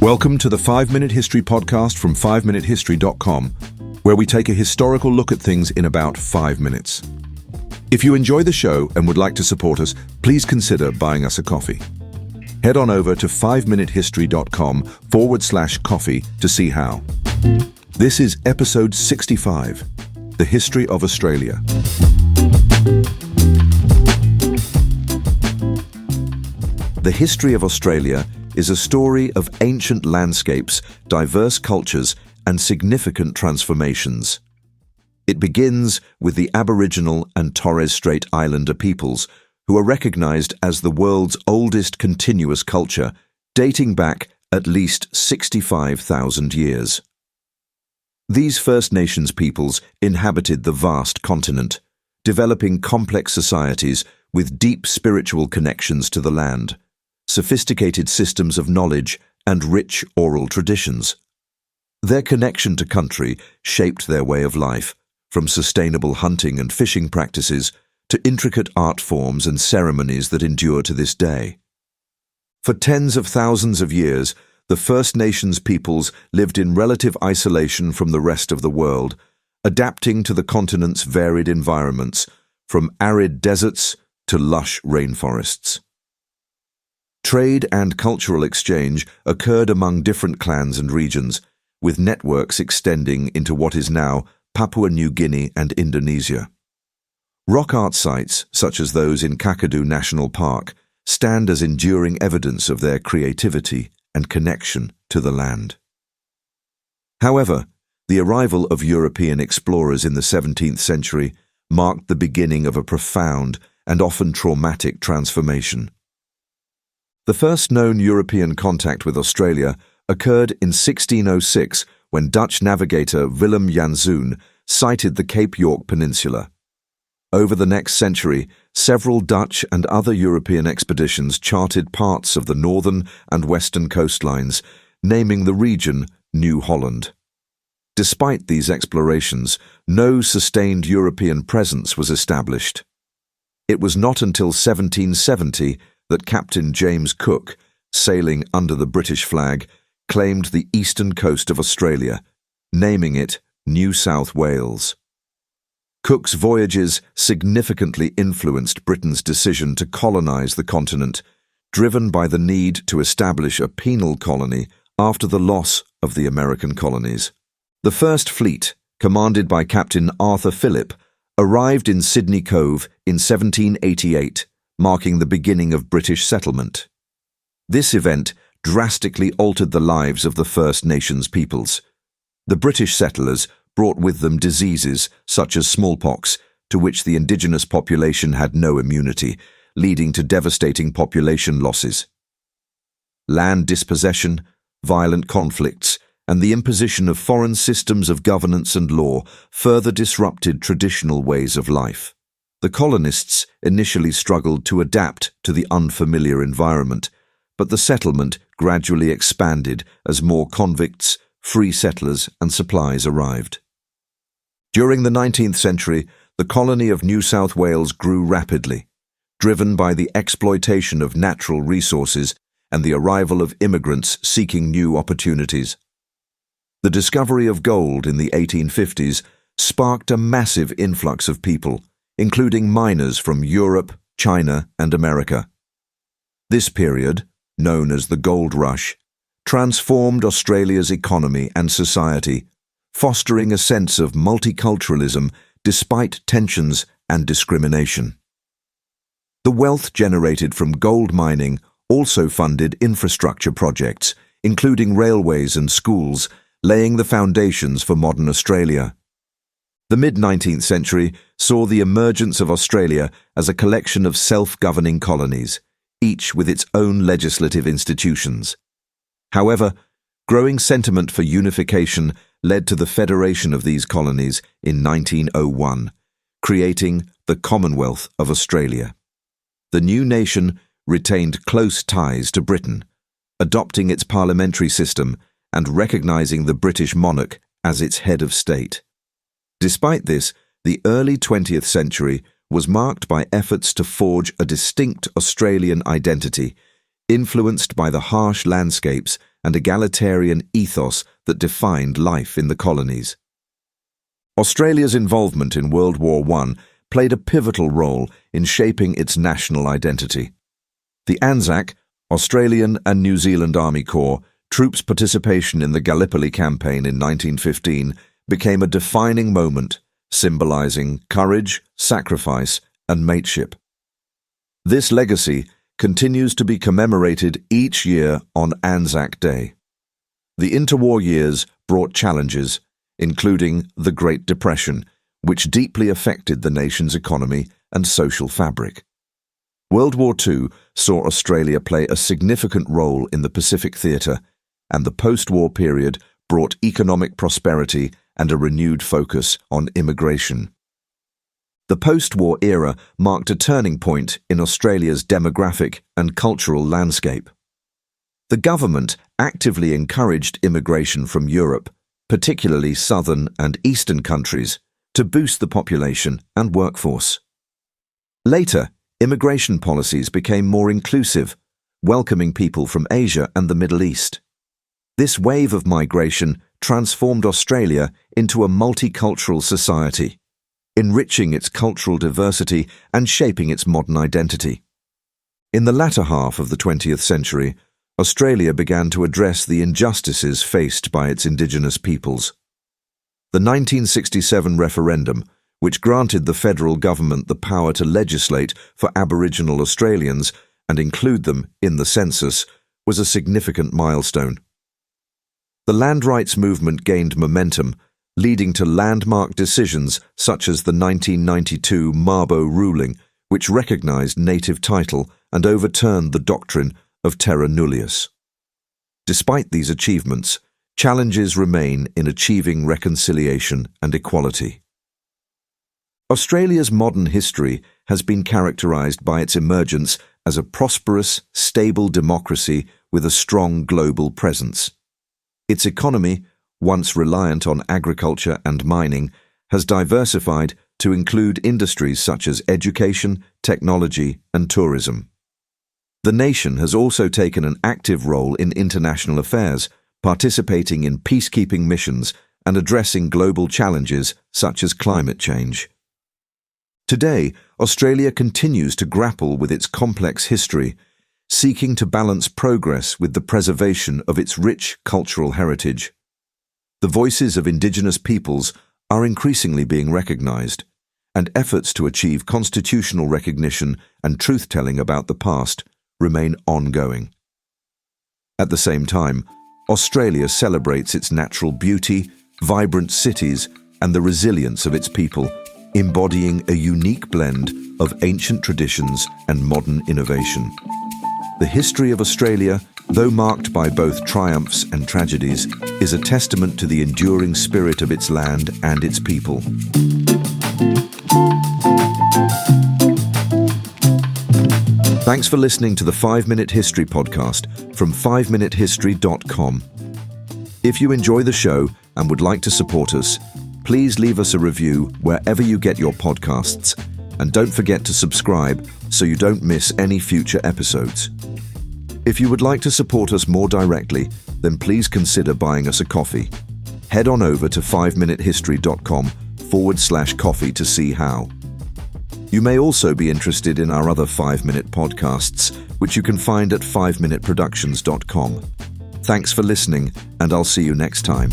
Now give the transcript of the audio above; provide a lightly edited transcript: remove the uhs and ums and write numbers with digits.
Welcome to the 5-Minute History Podcast from 5minutehistory.com, where we take a historical look at things in about 5 minutes. If you enjoy the show and would like to support us, please consider buying us a coffee. Head on over to 5minutehistory.com/coffee to see how. This is episode 65, The History of Australia. The history of Australia is a story of ancient landscapes, diverse cultures, and significant transformations. It begins with the Aboriginal and Torres Strait Islander peoples, who are recognized as the world's oldest continuous culture, dating back at least 65,000 years. These First Nations peoples inhabited the vast continent, developing complex societies with deep spiritual connections to the land, sophisticated systems of knowledge, and rich oral traditions. Their connection to country shaped their way of life, from sustainable hunting and fishing practices to intricate art forms and ceremonies that endure to this day. For tens of thousands of years, the First Nations peoples lived in relative isolation from the rest of the world, adapting to the continent's varied environments, from arid deserts to lush rainforests. Trade and cultural exchange occurred among different clans and regions, with networks extending into what is now Papua New Guinea and Indonesia. Rock art sites, such as those in Kakadu National Park, stand as enduring evidence of their creativity and connection to the land. However, the arrival of European explorers in the 17th century marked the beginning of a profound and often traumatic transformation. The first known European contact with Australia occurred in 1606 when Dutch navigator Willem Janszoon sighted the Cape York Peninsula. Over the next century, several Dutch and other European expeditions charted parts of the northern and western coastlines, naming the region New Holland. Despite these explorations, no sustained European presence was established. It was not until 1770 that Captain James Cook, sailing under the British flag, claimed the eastern coast of Australia, naming it New South Wales. Cook's voyages significantly influenced Britain's decision to colonize the continent, driven by the need to establish a penal colony after the loss of the American colonies. The First Fleet, commanded by Captain Arthur Phillip, arrived in Sydney Cove in 1788, marking the beginning of British settlement. This event drastically altered the lives of the First Nations peoples. The British settlers brought with them diseases such as smallpox, to which the indigenous population had no immunity, leading to devastating population losses. Land dispossession, violent conflicts, and the imposition of foreign systems of governance and law further disrupted traditional ways of life. The colonists initially struggled to adapt to the unfamiliar environment, but the settlement gradually expanded as more convicts, free settlers, and supplies arrived. During the 19th century, the colony of New South Wales grew rapidly, driven by the exploitation of natural resources and the arrival of immigrants seeking new opportunities. The discovery of gold in the 1850s sparked a massive influx of people, including miners from Europe, China, and America. This period, known as the Gold Rush, transformed Australia's economy and society, fostering a sense of multiculturalism despite tensions and discrimination. The wealth generated from gold mining also funded infrastructure projects, including railways and schools, laying the foundations for modern Australia. The mid-19th century saw the emergence of Australia as a collection of self-governing colonies, each with its own legislative institutions. However, growing sentiment for unification led to the federation of these colonies in 1901, creating the Commonwealth of Australia. The new nation retained close ties to Britain, adopting its parliamentary system and recognizing the British monarch as its head of state. Despite this, the early 20th century was marked by efforts to forge a distinct Australian identity, influenced by the harsh landscapes and egalitarian ethos that defined life in the colonies. Australia's involvement in World War I played a pivotal role in shaping its national identity. The ANZAC, Australian and New Zealand Army Corps, troops' participation in the Gallipoli campaign in 1915 became a defining moment, symbolising courage, sacrifice, and mateship. This legacy continues to be commemorated each year on ANZAC Day. The interwar years brought challenges, including the Great Depression, which deeply affected the nation's economy and social fabric. World War II saw Australia play a significant role in the Pacific theatre, and the post-war period brought economic prosperity and a renewed focus on immigration. The post-war era marked a turning point in Australia's demographic and cultural landscape. The government actively encouraged immigration from Europe, particularly southern and eastern countries, to boost the population and workforce. Later, immigration policies became more inclusive, welcoming people from Asia and the Middle East. This wave of migration transformed Australia into a multicultural society, enriching its cultural diversity and shaping its modern identity. In the latter half of the 20th century, Australia began to address the injustices faced by its Indigenous peoples. The 1967 referendum, which granted the federal government the power to legislate for Aboriginal Australians and include them in the census, was a significant milestone. The land rights movement gained momentum, leading to landmark decisions such as the 1992 Mabo ruling, which recognised native title and overturned the doctrine of terra nullius. Despite these achievements, challenges remain in achieving reconciliation and equality. Australia's modern history has been characterised by its emergence as a prosperous, stable democracy with a strong global presence. Its economy, once reliant on agriculture and mining, has diversified to include industries such as education, technology, and tourism. The nation has also taken an active role in international affairs, participating in peacekeeping missions and addressing global challenges such as climate change. Today, Australia continues to grapple with its complex history, seeking to balance progress with the preservation of its rich cultural heritage. The voices of Indigenous peoples are increasingly being recognised, and efforts to achieve constitutional recognition and truth-telling about the past remain ongoing. At the same time, Australia celebrates its natural beauty, vibrant cities, and the resilience of its people, embodying a unique blend of ancient traditions and modern innovation. The history of Australia, though marked by both triumphs and tragedies, is a testament to the enduring spirit of its land and its people. Thanks for listening to the 5-Minute History podcast from 5minutehistory.com. If you enjoy the show and would like to support us, please leave us a review wherever you get your podcasts, and don't forget to subscribe so you don't miss any future episodes. If you would like to support us more directly, then please consider buying us a coffee. Head on over to 5minutehistory.com/coffee to see how. You may also be interested in our other 5-minute podcasts, which you can find at 5minuteproductions.com. Thanks for listening, and I'll see you next time.